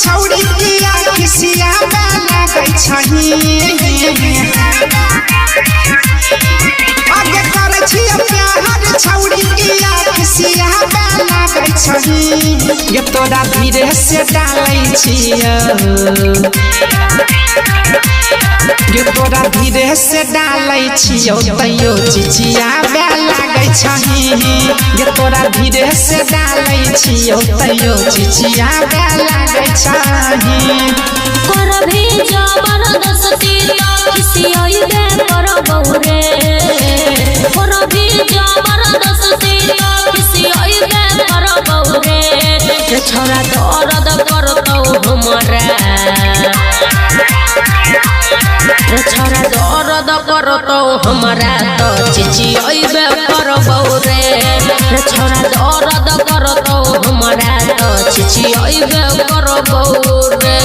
छौड़ी किया खिसिया लागै छही आगे करे छियै प्यार छौड़ी किया खिसिया लागै छही ये तोरा धीरे से डालै छियै ये तोरा धीरे से डालै छियौ तैयो चिचिया लागै छही ये तोरा धीरे से डालै छियौ तैयो चिचिया लागै छही करभी जबरदस्ती तो खिसियैबे करबौ रे करभी जबरदस्ती तो खिसियैबे करबौ रे छोरा दर्द करतौ हमरा छोरा दर्द करतौ हमरा तो चिचियैबे करबौ रे छोरा दर्द करतौ हमरा तो चिचियैबे करबौ रे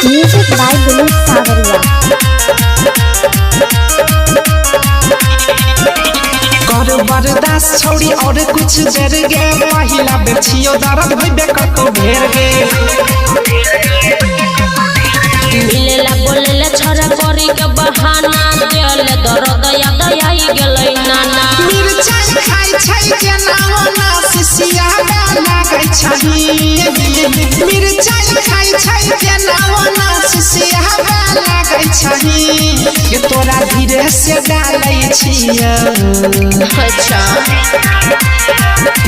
Music by Dinesh Savaria. कर बर्दाश्त छौड़ी और कुछ देर गे पहिला बेर छियौ दर्द होइबे कतो भेर गे मिलेला बोलेला छोरा करी के बहाना दिल दर्द याद आई गेलै नाना मिर्चाई खाइ छै जेना ओना सिसिया लागै छही मिर्चाई खाइ छै जेना ओना सिसिया लागै छही ये तोरा धीरे से डालै छियै अच्छा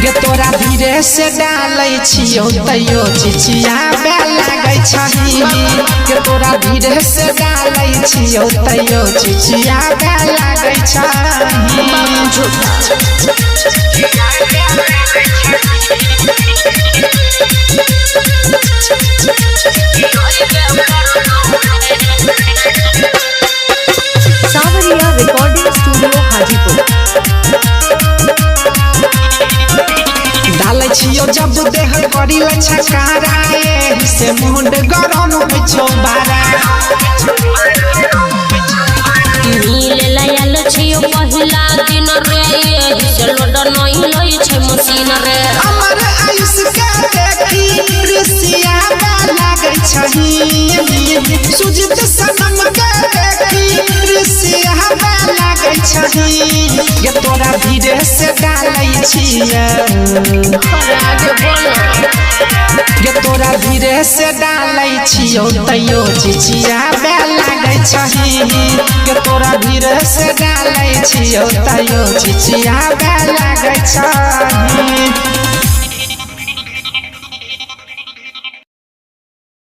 ये तोरा धीरे से डालै छियौ तैयो चिचिया लागै छही ये तोरा धीरे से डालै छियौ तैयो चिचिया लागै छही Savaria Recording Studio, Hajipur. डालै छियौ जब देह करी छकारा एही से मुंड गरम होइ छौ बारा मिलेला आयल छियो पहिला दिन रे एही से लोड नहीं लई छै मशीन रे हमर आयुष के देखी ऋषिया लागै छही सुजित सनम के देखी ऋषिया लागै छही ये तोरा धीरे से डालै छियै आगे बोलो ये तोरा धीरे से डालै छियौ तैयो चिचिया लागै छही ये तोरा धीरे से डालै छियौ तैयो चिचिया लागै छही।